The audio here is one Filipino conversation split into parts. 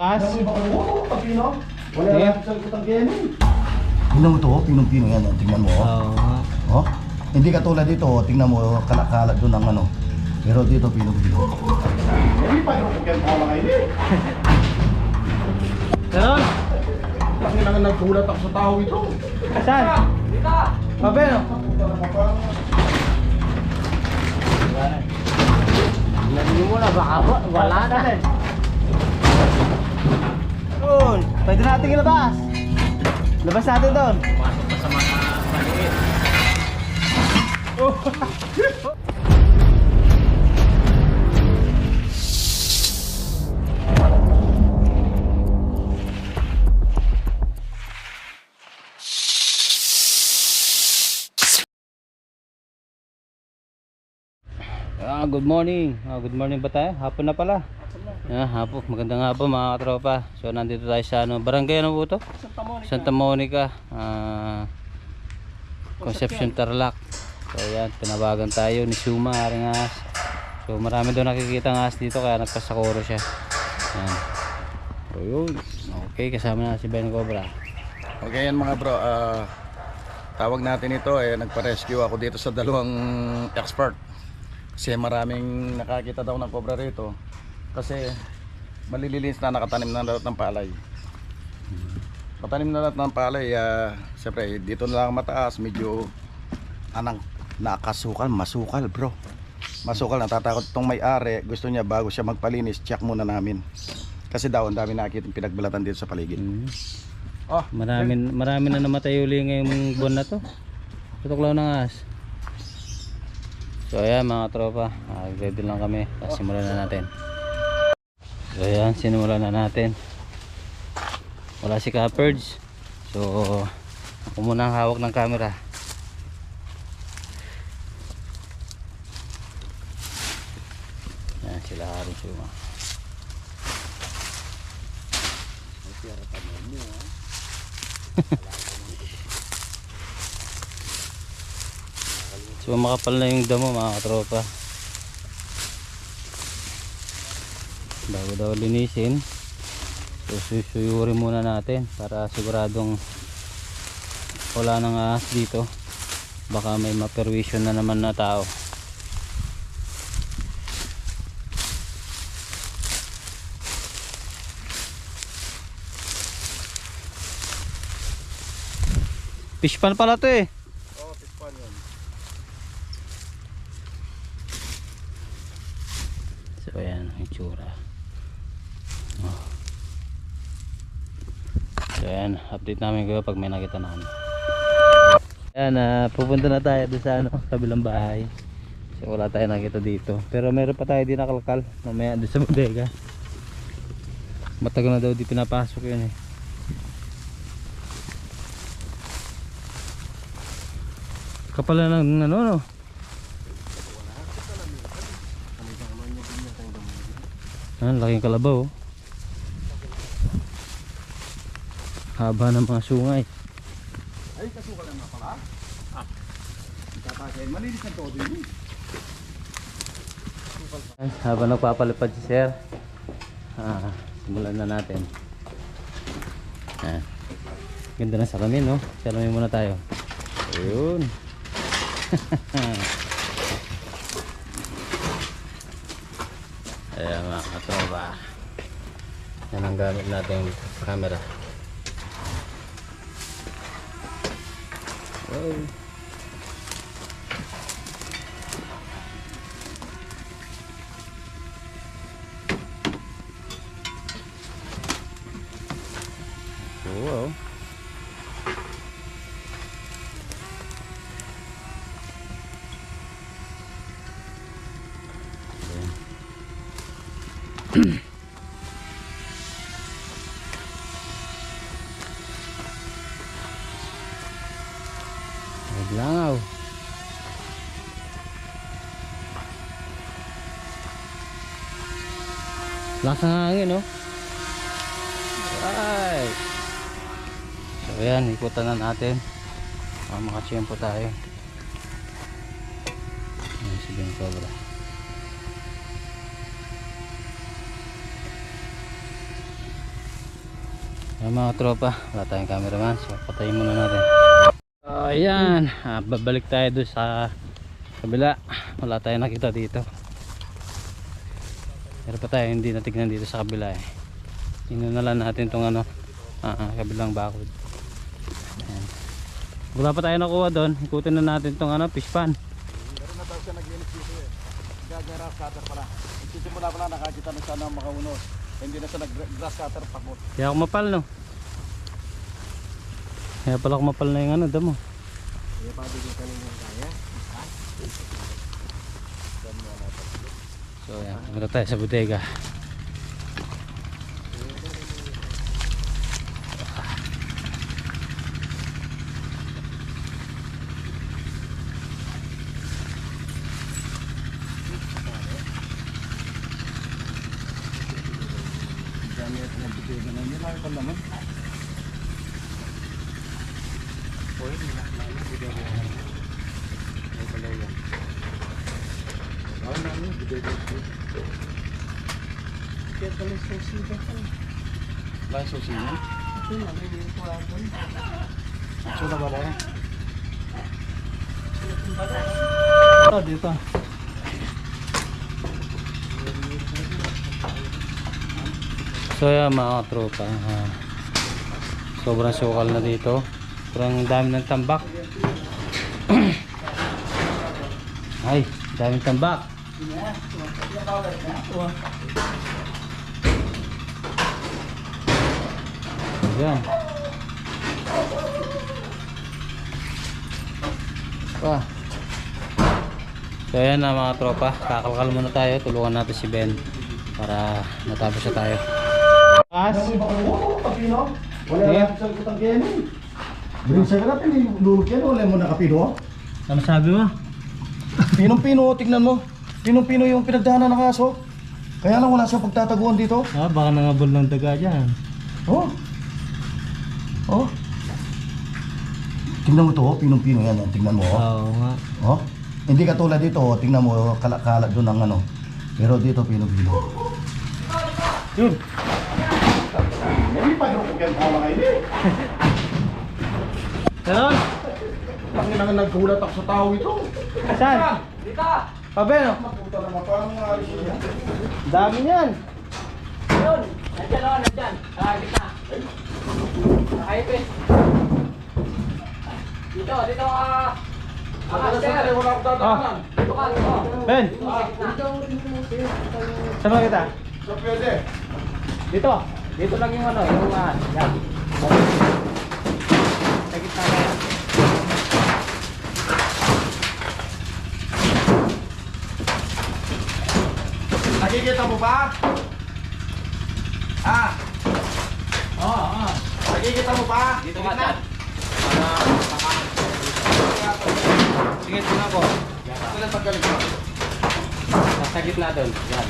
As. Wala lang sa likod yan. Tingnan mo to, pinong-pino yan. Tingnan mo. Oh. Hindi katulad dito, tingnan mo, kalakalat doon ang ano. Pero dito, pinong-pino. Hindi pa yung kukyan ko lang kayo eh. Ganon? Laki lang nagkulat ako sa tao ito. Saan? Dito! Pabeno? Lagyan mo na, baka wala na. Doon! Pwede natin ilabas. Labas natin doon. Pasok pa sa mga maliit. Good morning. Good morning ba tayo? Hapon na pala. Hapon. Magandang hapon mga katropa. So nandito tayo sa barangay ano po to? Santa Monica. Concepcion Tarlac. So yan, tinawagan tayo ni Suma, aring ahas. So marami daw nakikita ng ahas dito kaya nagpasakuro siya. Yan. So yun. Okay, kasama na si Ben Cobra. Okay yan mga bro, tawag natin ito nagpa-rescue ako dito sa dalawang expert. Kasi maraming nakakita daw ng cobra rito. Kasi malilinis na nakatanim na lahat ng palay. Patanim na lahat ng palay, siyempre dito na lang mataas, medyo nakasukal, masukal bro. Masukal, natatakot itong may-ari, gusto niya bago siya magpalinis, check muna namin. Kasi daw ang dami nakikita pinagbalatan dito sa paligid. Marami na namatay uli ngayong buwan na to. Tutuklaw ng ahas. So ayan mga tropa, ready lang kami. Simulan na natin. So ayan, simulan na natin. Wala si Caperds. So ako muna ang hawak ng camera. Ayan sila haring Suma. So makapal na yung damo mga katropa. Bago daw linisin, so susuyurin muna natin para siguradong wala nang ahas dito. Baka may maperwisyon na naman na tao. Fish pan pala to eh. So ayan ang itsura. So ayan, update namin kayo pag may nakita namin. Ayan, pupunta na tayo doon sa kabilang bahay. So wala tayo nakita dito. Pero meron pa tayo din nakalkal mamaya doon sa bodega. Matagal na daw di pinapasok yun eh. Kapal na ng ano. Laking kalabaw. Haba ng mga sungay. Ay, kasukal na pala. Tatakain, malinis ang todo yun. Habang nagpapalipad si Sir, simulan na natin. Ganda na sa kami, no? Salamin muna tayo. Ayun. Ayan mga katropa, yan ang gamit natin camera. Wow. Naglangaw. Lakas ng hangin, no? Right. So ayan, ikutan na natin. Makachempo tayo. Ayan si Ben Cobra. Ayan mga tropa, wala tayong cameraman, so patayin muna natin. Ayan, babalik tayo doon sa kabila. Wala tayong nakita dito. Pero pa tayo hindi natignan dito sa kabila eh. Inunalan natin itong ano, kabilang bakod. Ayan. Wala pa tayo nakuha doon, ikutin na natin itong ano, fish pan. Meron na daw siya nag-inis dito eh. Grass cutter pala. Nagsisimula pala, nakakita na siya ng makaunos. Hindi na siya nag-grass cutter pakot. Kaya kumapal no. Kaya pala kumapal na yung ano, damo. Kaya pa bigyan ka ninyo kaya. So ayan, pumunta tayo sa bodega. Dami at nabibigyan na nila. Ay, pala naman. Pwede na. Nabibigyan na. Ay, pala yan. Ay, namin. Bibigyan na. Kaya pala yung susi ba ka? Wala yung susi niya? Ito na. May yung kuwagon. Ito na ba na eh? Ito, dito. So yan mga tropa, sobrang sukal na dito, sobrang dami ng tambak. Ay, daming tambak. Ayan. So ayan na mga tropa, kakalkal muna tayo, tulungan natin si Ben para matapos na tayo. As? Kapino? Wala natin sa likod ang Kenny. Bring sa natin, lulog yan. Wala mo nakapino. Ano sabi mo? Pinong-pino, tignan mo. Pinong-pino yung pinagdahanan ng aso. Kaya lang wala siyang pagtataguan dito. Baka nangabol ng daga dyan. Oh. Oh. Tingnan mo to, pinong-pino yan. Tingnan mo. Oo nga. Oh. Hindi katulad dito, tingnan mo, kalat doon ang ano. Pero dito, pinong-pino. Yun. Hindi pa yung kagyan ko mga ini. Ganon? Panginangan nagkulat ako sa tao ito. Saan? Dito! Pabeno? Maputa naman, parang mga alis niya. Dami niyan. Yun! Nandyan o, nandyan. Nakakit na. Nakaipin. Dito, dito ka. Master! Wala akong dadaanan. Dito ka, dito. Ben, Dito. sama kita. So pwede. Dito. Dito lang yung ano, yung yan. Sa gitna na yan. Nakikita mo ba? Ah, Oo. nakikita mo ba? Dito ka dyan. Sige, tingnan ko. Sila tanggalin ko. Sa gitna doon. Yan.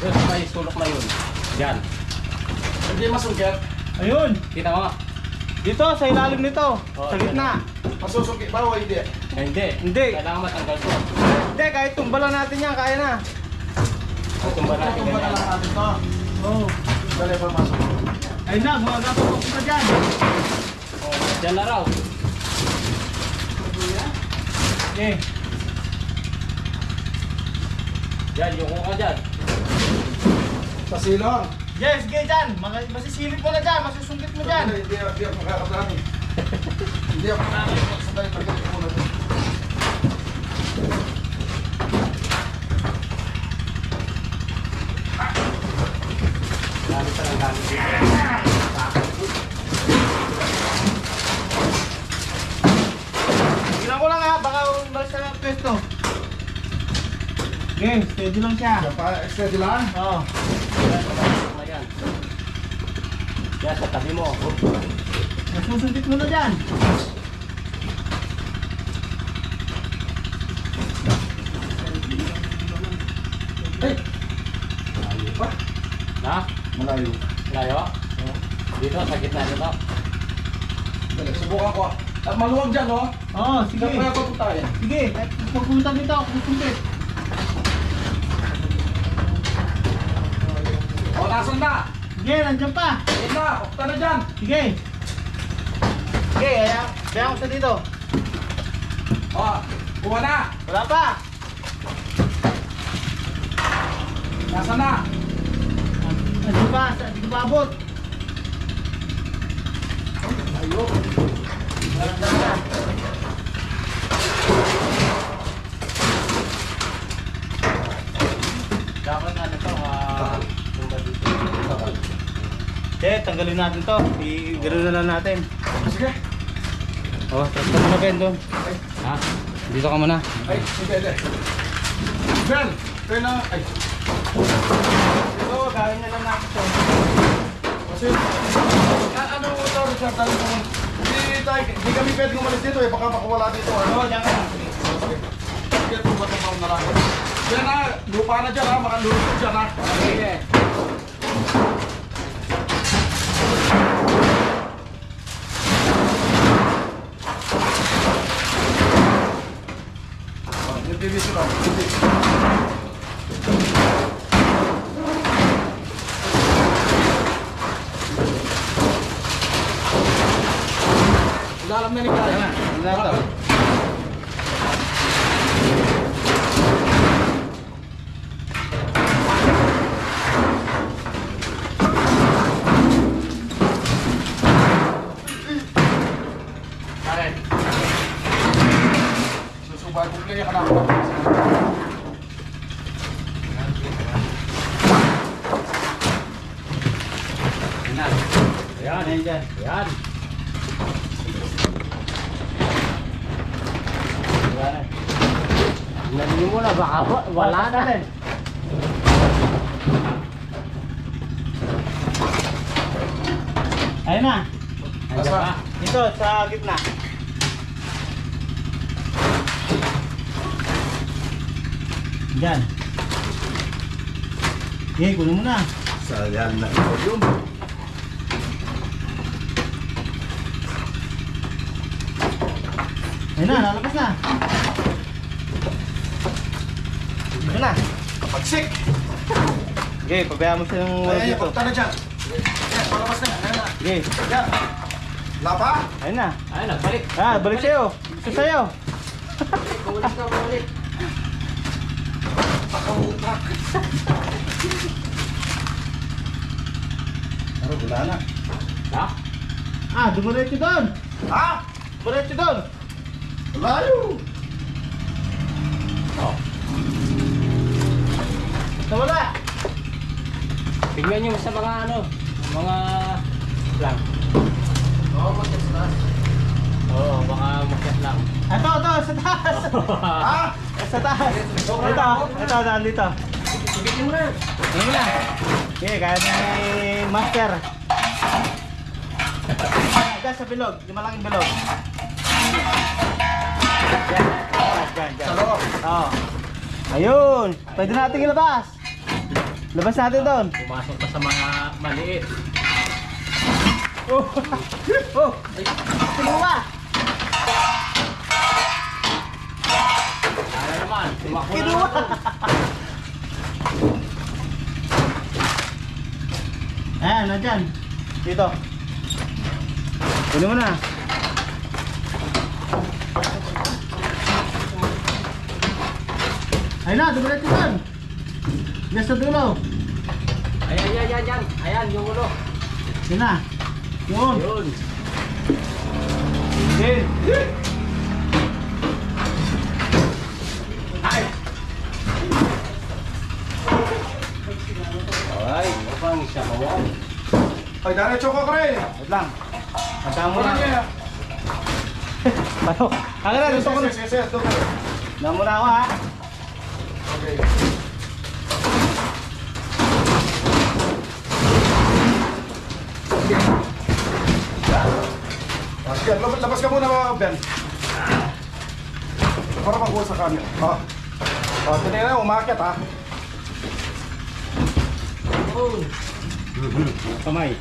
Doon may sulok na yun. Yan. Hindi masungkit. Ayun. Kita mo. Dito, sa ilalim nito. Oh, Sa gitna. Masusungkit ba o hindi? Hindi. Hindi. Kailangan matanggal ko. Hindi, kahit tumbalan natin yan, kaya na. Tumbalan natin Tumba na ganyan. lang natin to. Oo. Dali pa masuk. Ayun na, mga kapapok na dyan. Oh, dyan na raw. Okay. Yan, yung ka dyan. Sa silong. Yes, sige dyan. Masisilip mo na dyan, masusungkit mo dyan. Hindi ako makakasali. Hindi ako makakasali. Pagkakas muna to. Gamit pa lang gamit dito. Tingnan ko lang ha, baka umalis na ng pwesto. Okay, steady lang siya. Yan pa, steady lang. Oo. Ayan. Yan, sa tabi mo. Nasusuntik mo na dyan. Hey! Malayo pa. Na? Malayo. Layo? Dito, sa gitna nito. Dali, subukan ko. Maluwag dyan, no? Oo, sige. Saan kaya papuntahin? Sige, pagpunta dito ako kukumpit. O, nasan na? Sige, nandiyan pa. Ayun na, papunta na dyan. Sige. Sige, kaya ko sa dito. O, kuha na. Wala pa. Nasaan na? Nandiyan pa, hindi ko paabot. Ayun. Dapat ano to, tanggalin natin to. I-gano'n na lang natin. Sige. Oh, tapos ka muna Ben doon. Ha? Dito ka muna. Ay, hindi. Ben, kayo na. Ay, Ito, gawin na lang natin to. kasi, ano mo ito, Richard, dahil mo, hindi kami pwede umalis dito eh, baka makawala dito. Oo, diyan ka na. Sige. Sige, tubat na lang. Yan na, lupa na dyan ha, makalulog dyan ha. Sige. Hindi dito lang. Ilalam na ni Kaya. Wala to. Kaya. Susubay ko kaya ka na. Ayan, ayan dyan. Yan. Wala na. Nandun mo na, baka wala na. Ayun na. Asa? Dito, sa gitna. Diyan. Okay, kunin mo na. Sayang na ito yun. Ayun na, lalabas na. Ayun na. Pagsik! Okay, pabayaan mo silang wala Ayan, dito. punta na dyan. Ayan, palabas na. Ayan na. Okay, Ayan. Lapa? ayun na. Ay, nagbalik. Ah, balik sa'yo. Gusto sa'yo. Bumalik ka, bumalik. Pero wala na. Ha? Ah, dumiretso doon. Ha? Dumiretso doon. Layo! Nawala. Tingnan nyo sa mga ano, mga lang. Oo, mag-test na. Oo, baka makyat lang. Ito, sa taas. Ha? Sa taas. Ito, nandito. Sige mo na. Ayun na. Okay, kaya ni Master. Diyan sa bilog, yung malaking bilog. Diyan, diyan. Sa loob. Oo. Ayun, pwede natin ilabas. Labas natin doon. Pumasok pa sa mga maliit. Oh, oh, sinuwa. Ano naman, tumakbo na Sinuwa. naman. Ayan, nandyan. Dito. Kunin mo na. Ayun na, dumiretso doon. Diyan sa dulo. Ayan. Ayan, yung ulo. Yun na. Yun. Yun. Okay. Ay! Ay, mukhang siya ko. Ay, diretso ka ka rin. Wait lang. Pagka mo Wala na. niya. Paano? Ang na, gusto ko na. Sige, doon ka. Namuna ako ha. Okay. Sige, labas ka muna, Ben. Para makuha sa kanya. Tingnan na, umakyat ha. Kamay.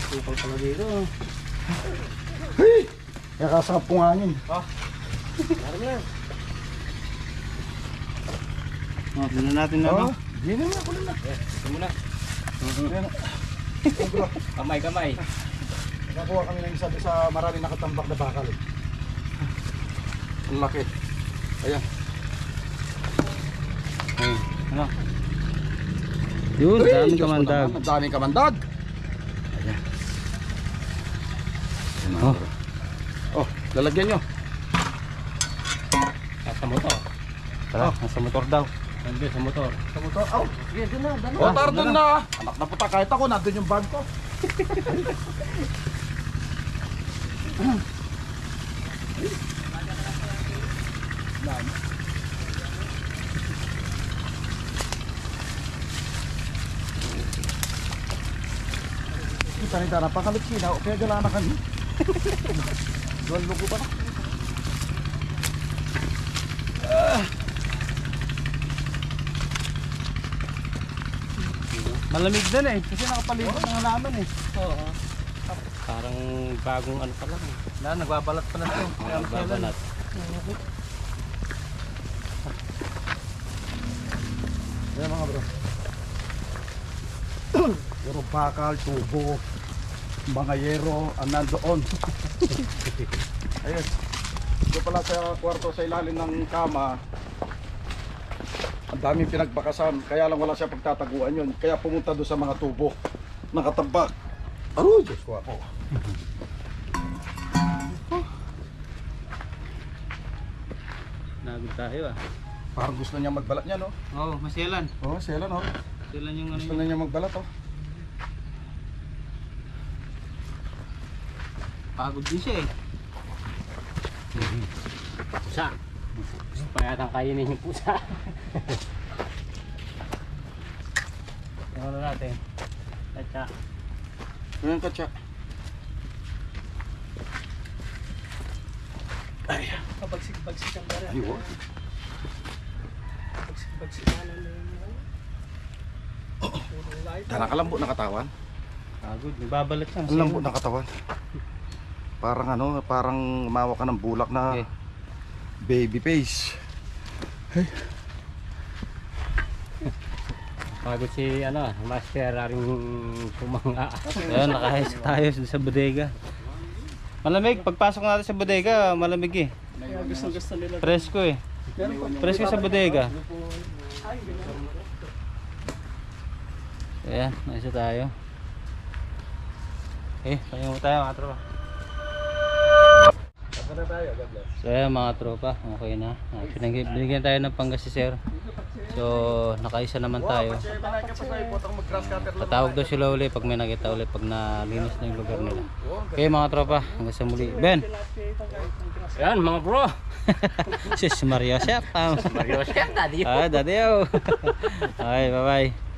Tukal pala dito. Kaya kasarap pungangin. Doon na natin na. Oh, di na na, kunin na. Ito muna. Ayan. Kamay, kamay. Nakakuha kami ng isa sa maraming nakatambak na bakal. Ang laki. Ayan. Ay, ano? Yun, daming kamandag. Ang daming kamandag. Ayan. Oh. Oh, lalagyan nyo. Nasa motor. Tara, nasa motor daw. Nandun sa motor. Sa motor. Oh, Sige, doon na, doon na. oh, tar doon na. Anak na puta, kahit ako, nandun yung bag ko. Kita ni Tara, pakalit sila, o kaya gala na kami. Dual lugo pa na. Malamig din eh. Kasi nakapalibot ng halaman eh. Oo. Parang bagong ano pa lang. Nagbabalat pa na ito. Babanat. Ayan mga bro. Puro bakal, tubo, mga yero, ang nandoon. Ayun. Ito pala sa kwarto sa ilalim ng kama. Ang daming pinagbakasan, kaya lang wala siya pagtataguan yun. Kaya pumunta doon sa mga tubo. Nakatambak. Aroy, Diyos ko ako. Nagod tayo ah. Parang gusto niya magbalat niya, no? Oo, masyalan. Oo, sila, no? Masyalan yung ano Gusto yun. na niya magbalat, oh. Pagod din siya eh. Pusa. Gusto pa yatang kainin yung pusa. Yung ano natin. Katsa. Ayan, katsa. Pagsik-pagsik ang gara. Ayun, oh. Pagsik-pagsik ang Nakalambo na katawan. Pagod, nagbabalat siya. Ang lambot ng katawan. Parang ano, parang umawa ka ng bulak na Okay. baby face. Pagod si ano, master aring pumanga. Ayan, nakahis tayo sa bodega. Malamig, pagpasok natin sa bodega, malamig eh. Gusto nila. Presko eh. Presko sa bodega. Ayan, naisa tayo. Tayo mo tayo mga tropa. So ayan mga tropa, okay na. Binigyan tayo ng panggas si sir. So nakaisa naman tayo. Tatawag daw sila uli pag may nakita uli, pag nalinis na yung lugar nila. Okay mga tropa, hanggang sa muli. Ben! Ayan mga bro. Sis Mario Chef. Mario Chef, daddy. Daddy. Okay, bye bye.